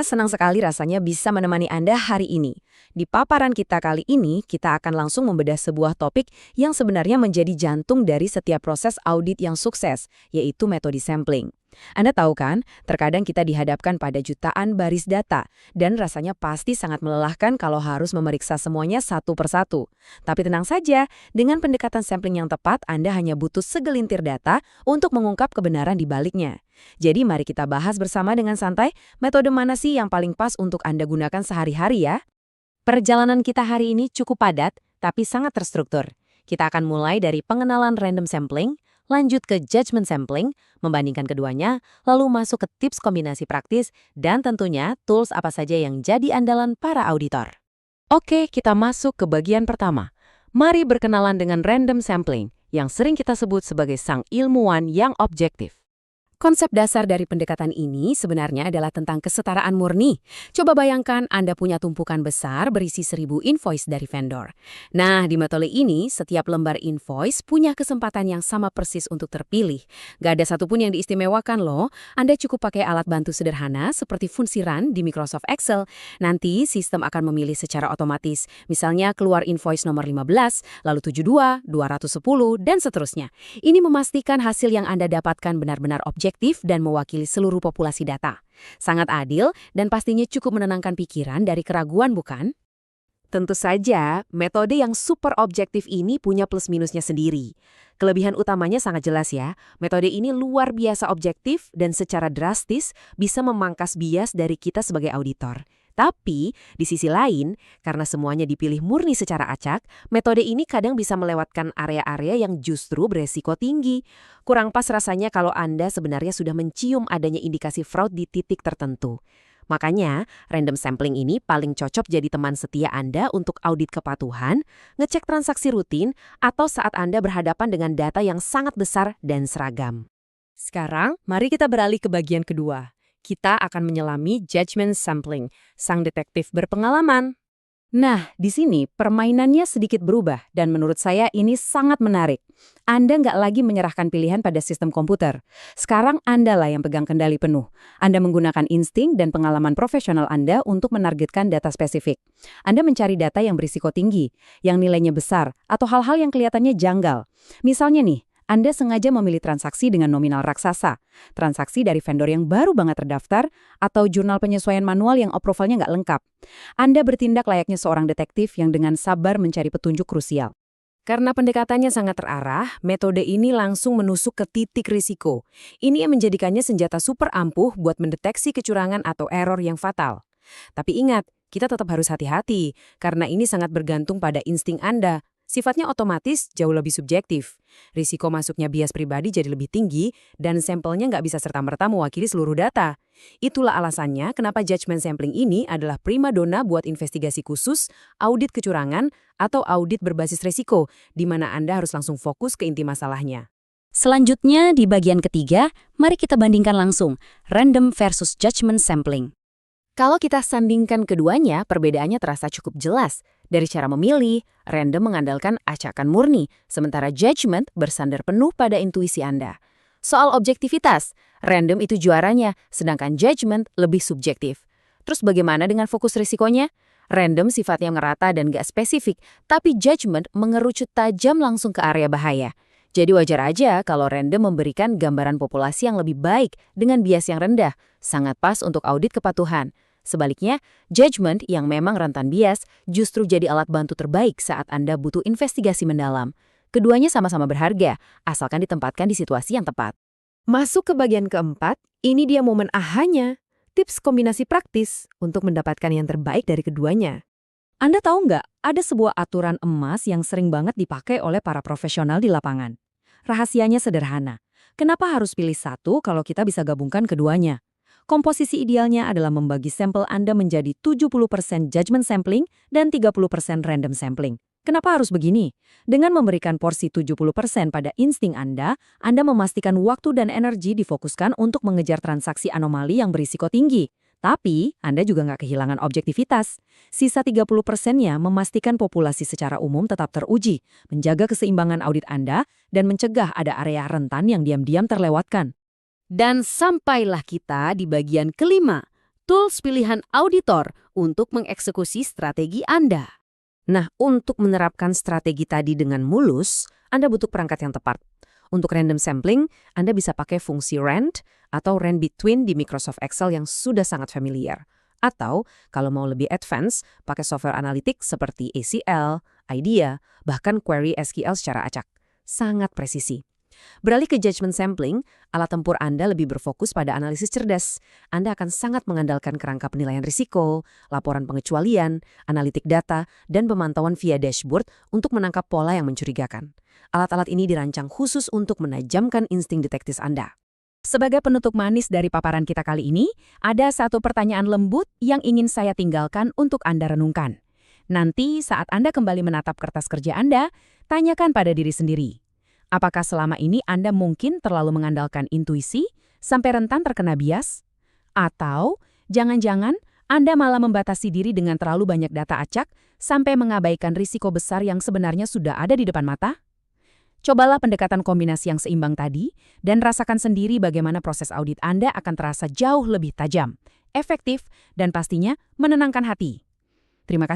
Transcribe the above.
Senang sekali rasanya bisa menemani Anda hari ini. Di paparan kita kali ini, kita akan langsung membedah sebuah topik yang sebenarnya menjadi jantung dari setiap proses audit yang sukses, yaitu metode sampling. Anda tahu kan, terkadang kita dihadapkan pada jutaan baris data, dan rasanya pasti sangat melelahkan kalau harus memeriksa semuanya satu persatu. Tapi tenang saja, dengan pendekatan sampling yang tepat, Anda hanya butuh segelintir data untuk mengungkap kebenaran di baliknya. Jadi mari kita bahas bersama dengan santai, metode mana sih yang paling pas untuk Anda gunakan sehari-hari ya? Perjalanan kita hari ini cukup padat, tapi sangat terstruktur. Kita akan mulai dari pengenalan random sampling, lanjut ke judgment sampling, membandingkan keduanya, lalu masuk ke tips kombinasi praktis, dan tentunya tools apa saja yang jadi andalan para auditor. Oke, kita masuk ke bagian pertama. Mari berkenalan dengan random sampling, yang sering kita sebut sebagai sang ilmuwan yang objektif. Konsep dasar dari pendekatan ini sebenarnya adalah tentang kesetaraan murni. Coba bayangkan Anda punya tumpukan besar berisi 1000 invoice dari vendor. Nah, di metode ini, setiap lembar invoice punya kesempatan yang sama persis untuk terpilih. Gak ada satupun yang diistimewakan loh. Anda cukup pakai alat bantu sederhana seperti fungsi run di Microsoft Excel. Nanti sistem akan memilih secara otomatis. Misalnya keluar invoice nomor 15, lalu 72, 210, dan seterusnya. Ini memastikan hasil yang Anda dapatkan benar-benar objektif dan mewakili seluruh populasi data. Sangat adil dan pastinya cukup menenangkan pikiran dari keraguan, bukan? Tentu saja, metode yang super objektif ini punya plus-minusnya sendiri. Kelebihan utamanya sangat jelas ya. Metode ini luar biasa objektif dan secara drastis bisa memangkas bias dari kita sebagai auditor. Tapi, di sisi lain, karena semuanya dipilih murni secara acak, metode ini kadang bisa melewatkan area-area yang justru beresiko tinggi. Kurang pas rasanya kalau Anda sebenarnya sudah mencium adanya indikasi fraud di titik tertentu. Makanya, random sampling ini paling cocok jadi teman setia Anda untuk audit kepatuhan, ngecek transaksi rutin, atau saat Anda berhadapan dengan data yang sangat besar dan seragam. Sekarang, mari kita beralih ke bagian kedua. Kita akan menyelami judgment sampling, sang detektif berpengalaman. Nah, di sini permainannya sedikit berubah dan menurut saya ini sangat menarik. Anda nggak lagi menyerahkan pilihan pada sistem komputer. Sekarang Anda lah yang pegang kendali penuh. Anda menggunakan insting dan pengalaman profesional Anda untuk menargetkan data spesifik. Anda mencari data yang berisiko tinggi, yang nilainya besar, atau hal-hal yang kelihatannya janggal. Misalnya nih, Anda sengaja memilih transaksi dengan nominal raksasa, transaksi dari vendor yang baru banget terdaftar, atau jurnal penyesuaian manual yang approvalnya nggak lengkap. Anda bertindak layaknya seorang detektif yang dengan sabar mencari petunjuk krusial. Karena pendekatannya sangat terarah, metode ini langsung menusuk ke titik risiko. Ini yang menjadikannya senjata super ampuh buat mendeteksi kecurangan atau error yang fatal. Tapi ingat, kita tetap harus hati-hati, karena ini sangat bergantung pada insting Anda. Sifatnya otomatis jauh lebih subjektif. Risiko masuknya bias pribadi jadi lebih tinggi dan sampelnya nggak bisa serta-merta mewakili seluruh data. Itulah alasannya kenapa judgment sampling ini adalah primadona buat investigasi khusus, audit kecurangan, atau audit berbasis risiko, di mana Anda harus langsung fokus ke inti masalahnya. Selanjutnya, di bagian ketiga, mari kita bandingkan langsung random versus judgment sampling. Kalau kita sandingkan keduanya, perbedaannya terasa cukup jelas. Dari cara memilih, random mengandalkan acakan murni, sementara judgment bersandar penuh pada intuisi Anda. Soal objektivitas, random itu juaranya, sedangkan judgment lebih subjektif. Terus bagaimana dengan fokus risikonya? Random sifatnya merata dan gak spesifik, tapi judgment mengerucut tajam langsung ke area bahaya. Jadi wajar aja kalau random memberikan gambaran populasi yang lebih baik dengan bias yang rendah, sangat pas untuk audit kepatuhan. Sebaliknya, judgment yang memang rentan bias justru jadi alat bantu terbaik saat Anda butuh investigasi mendalam. Keduanya sama-sama berharga, asalkan ditempatkan di situasi yang tepat. Masuk ke bagian keempat, ini dia momen ahanya, tips kombinasi praktis untuk mendapatkan yang terbaik dari keduanya. Anda tahu nggak, ada sebuah aturan emas yang sering banget dipakai oleh para profesional di lapangan. Rahasianya sederhana. Kenapa harus pilih satu kalau kita bisa gabungkan keduanya? Komposisi idealnya adalah membagi sampel Anda menjadi 70% judgment sampling dan 30% random sampling. Kenapa harus begini? Dengan memberikan porsi 70% pada insting Anda memastikan waktu dan energi difokuskan untuk mengejar transaksi anomali yang berisiko tinggi. Tapi, Anda juga nggak kehilangan objektivitas. Sisa 30%-nya memastikan populasi secara umum tetap teruji, menjaga keseimbangan audit Anda, dan mencegah ada area rentan yang diam-diam terlewatkan. Dan sampailah kita di bagian kelima, tools pilihan auditor untuk mengeksekusi strategi Anda. Nah, untuk menerapkan strategi tadi dengan mulus, Anda butuh perangkat yang tepat. Untuk random sampling, Anda bisa pakai fungsi rand atau rand between di Microsoft Excel yang sudah sangat familiar. Atau, kalau mau lebih advance, pakai software analitik seperti ACL, IDEA, bahkan query SQL secara acak. Sangat presisi. Beralih ke judgment sampling, alat tempur Anda lebih berfokus pada analisis cerdas. Anda akan sangat mengandalkan kerangka penilaian risiko, laporan pengecualian, analitik data, dan pemantauan via dashboard untuk menangkap pola yang mencurigakan. Alat-alat ini dirancang khusus untuk menajamkan insting detektif Anda. Sebagai penutup manis dari paparan kita kali ini, ada satu pertanyaan lembut yang ingin saya tinggalkan untuk Anda renungkan. Nanti saat Anda kembali menatap kertas kerja Anda, tanyakan pada diri sendiri. Apakah selama ini Anda mungkin terlalu mengandalkan intuisi sampai rentan terkena bias? Atau jangan-jangan Anda malah membatasi diri dengan terlalu banyak data acak sampai mengabaikan risiko besar yang sebenarnya sudah ada di depan mata? Cobalah pendekatan kombinasi yang seimbang tadi dan rasakan sendiri bagaimana proses audit Anda akan terasa jauh lebih tajam, efektif, dan pastinya menenangkan hati. Terima kasih.